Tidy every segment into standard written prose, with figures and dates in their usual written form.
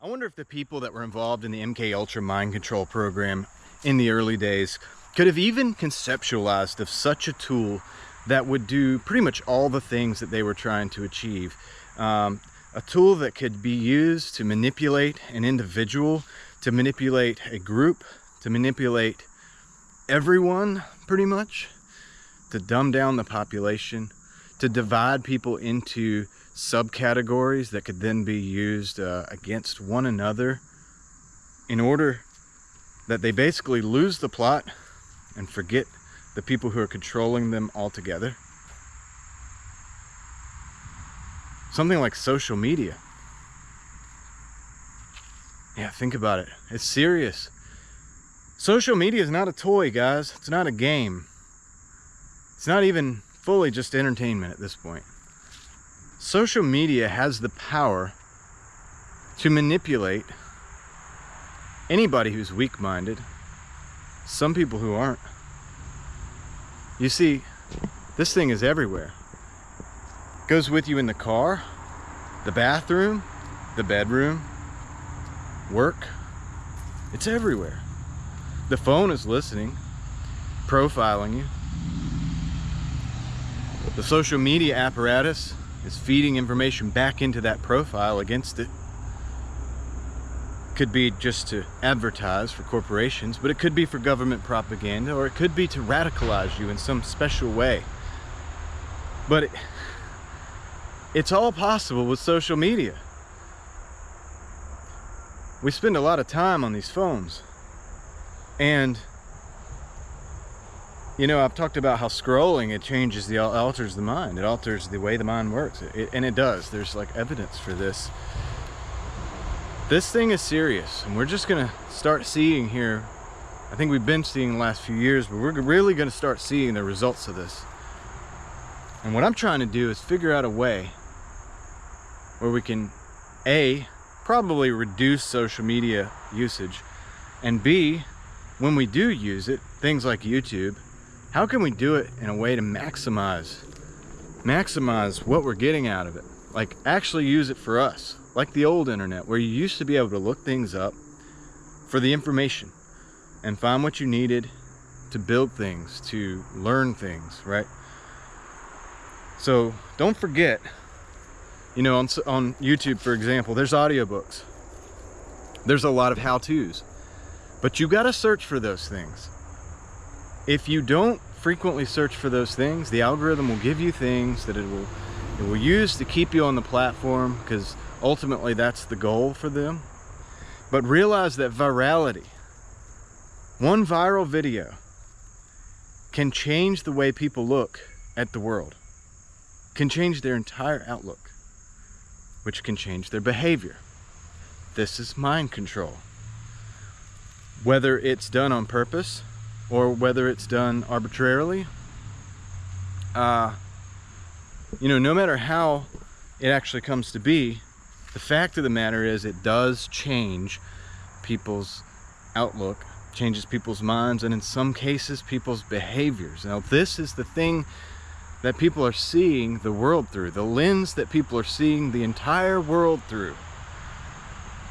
I wonder if the people that were involved in the MK Ultra mind control program in the early days could have even conceptualized of such a tool that would do pretty much all the things that they were trying to achieve. A tool that could be used to manipulate an individual, to manipulate a group, to manipulate everyone pretty much, to dumb down the population, to divide people into subcategories that could then be used against one another in order that they basically lose the plot and forget the people who are controlling them altogether. Something like social media. Yeah, think about it. It's serious. Social media is not a toy, guys. It's not a game. It's not even fully just entertainment at this point. Social media has the power to manipulate anybody who's weak-minded, some people who aren't. You see, this thing is everywhere. It goes with you in the car, the bathroom, the bedroom, work. It's everywhere. The phone is listening, profiling you. The social media apparatus is feeding information back into that profile against it. Could be just to advertise for corporations, but it could be for government propaganda, or it could be to radicalize you in some special way. But it's all possible with social media. We spend a lot of time on these phones, and you know, I've talked about how scrolling, it changes alters the mind. It alters the way the mind works. And it does. There's like evidence for this. This thing is serious, and we're just gonna start seeing here. I think we've been seeing the last few years, but we're really gonna start seeing the results of this. And what I'm trying to do is figure out a way where we can, A, probably reduce social media usage, and B, when we do use it, things like YouTube, how can we do it in a way to maximize what we're getting out of it? Like actually use it for us, like the old internet, where you used to be able to look things up for the information and find what you needed to build things, to learn things, right? So don't forget, you know, on YouTube, for example, there's audiobooks. There's a lot of how-tos, but you got to search for those things. If you don't frequently search for those things, the algorithm will give you things that it will use to keep you on the platform, because ultimately that's the goal for them. But realize that virality, one viral video, can change the way people look at the world, can change their entire outlook, which can change their behavior. This is mind control. Whether it's done on purpose or whether it's done arbitrarily, you know, no matter how it actually comes to be, the fact of the matter is it does change people's outlook, changes people's minds, and in some cases, people's behaviors. Now, this is the thing that people are seeing the world through, the lens that people are seeing the entire world through.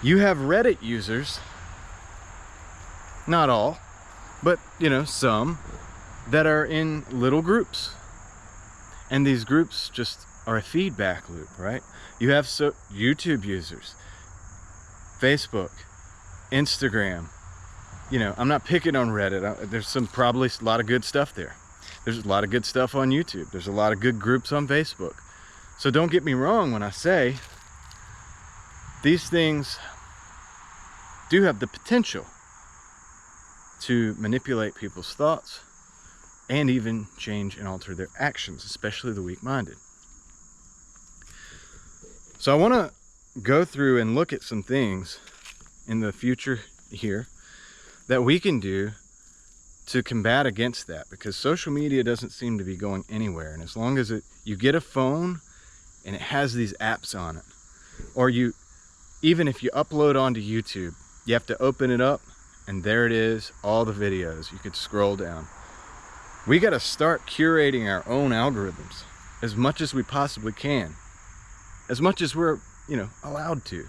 You have Reddit users, not all, but you know, some that are in little groups, and these groups just are a feedback loop, right? You have YouTube users, Facebook, Instagram. You know, I'm not picking on Reddit. There's probably a lot of good stuff there. There's a lot of good stuff on YouTube. There's a lot of good groups on Facebook. So don't get me wrong when I say these things do have the potential to manipulate people's thoughts and even change and alter their actions, especially the weak-minded. So I want to go through and look at some things in the future here that we can do to combat against that, because social media doesn't seem to be going anywhere. And as long as you get a phone and it has these apps on it, or even if you upload onto YouTube, you have to open it up and there it is, all the videos. You could scroll down. We got to start curating our own algorithms as much as we possibly can, as much as we're, you know, allowed to.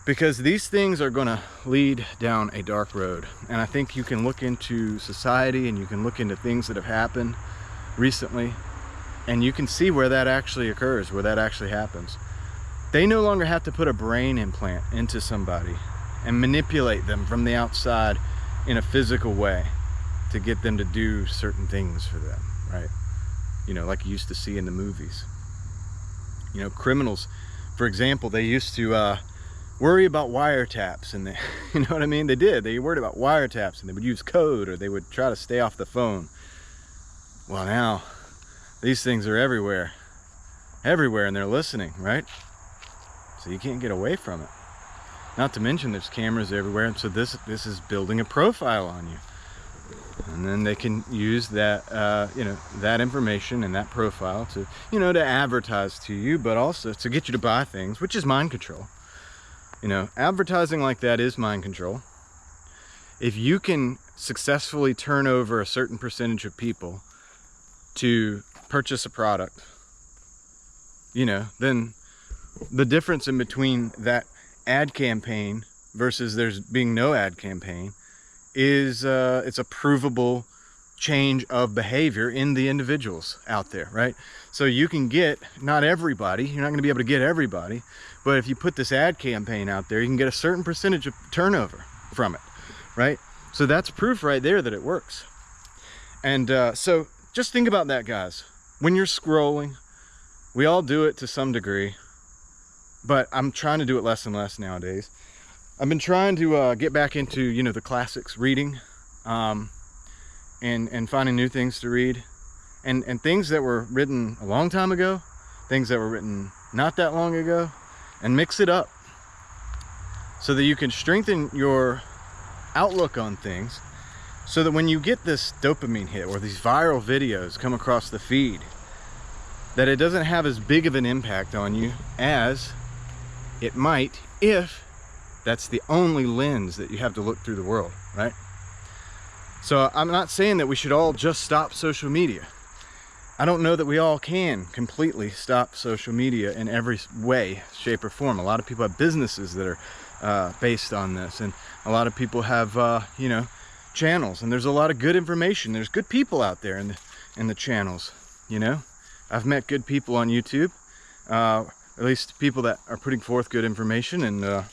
because these things are going to lead down a dark road. And I think you can look into society and you can look into things that have happened recently, and you can see where that actually occurs, where that actually happens. They no longer have to put a brain implant into somebody and manipulate them from the outside in a physical way to get them to do certain things for them, right? You know, like you used to see in the movies. You know, criminals, for example, they used to worry about wiretaps, and they, you know what I mean? They did. They worried about wiretaps, and they would use code, or they would try to stay off the phone. Well, now these things are everywhere, and they're listening, right? So you can't get away from it. Not to mention there's cameras everywhere, and so this is building a profile on you. And then they can use that, you know, that information and that profile to, you know, to advertise to you, but also to get you to buy things, which is mind control. You know, advertising like that is mind control. If you can successfully turn over a certain percentage of people to purchase a product, you know, then the difference in between that ad campaign versus there's being no ad campaign is it's a provable change of behavior in the individuals out there, right? So you can get, not everybody, you're not going to be able to get everybody, but if you put this ad campaign out there, you can get a certain percentage of turnover from it, right? So that's proof right there that it works. And so just think about that, guys. When you're scrolling, we all do it to some degree, but I'm trying to do it less and less nowadays. I've been trying to get back into, you know, the classics, reading, and finding new things to read, and things that were written a long time ago, things that were written not that long ago, and mix it up so that you can strengthen your outlook on things, so that when you get this dopamine hit or these viral videos come across the feed, that it doesn't have as big of an impact on you as it might if that's the only lens that you have to look through the world, right? So I'm not saying that we should all just stop social media. I don't know that we all can completely stop social media in every way, shape, or form. A lot of people have businesses that are based on this, and a lot of people have, you know, channels, and there's a lot of good information. There's good people out there in the channels, you know. I've met good people on YouTube, at least people that are putting forth good information and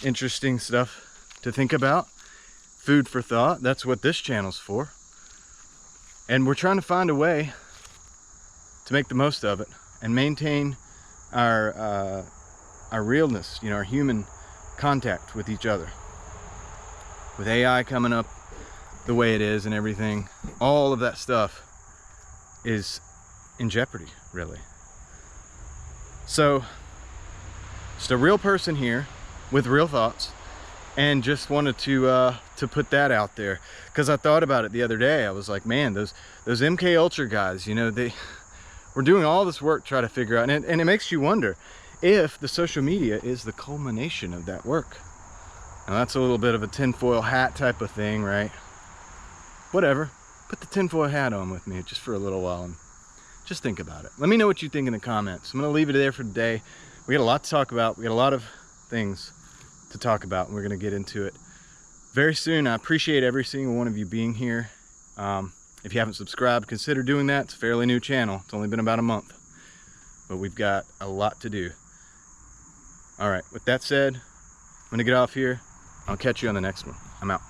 interesting stuff to think about. Food for thought, that's what this channel's for. And we're trying to find a way to make the most of it and maintain our realness, you know, our human contact with each other. With AI coming up the way it is and everything, all of that stuff is in jeopardy, really. So, just a real person here with real thoughts, and just wanted to put that out there, because I thought about it the other day. I was like, man, those MK Ultra guys, you know, they were doing all this work trying to figure out, and it makes you wonder if the social media is the culmination of that work. Now that's a little bit of a tinfoil hat type of thing, right? Whatever, put the tinfoil hat on with me just for a little while and just think about it. Let me know what you think in the comments. I'm gonna leave it there for today. We got a lot to talk about. We got a lot of things to talk about, and we're gonna get into it very soon. I appreciate every single one of you being here. If you haven't subscribed, consider doing that. It's a fairly new channel. It's only been about a month, but we've got a lot to do. All right, with that said, I'm gonna get off here. I'll catch you on the next one. I'm out.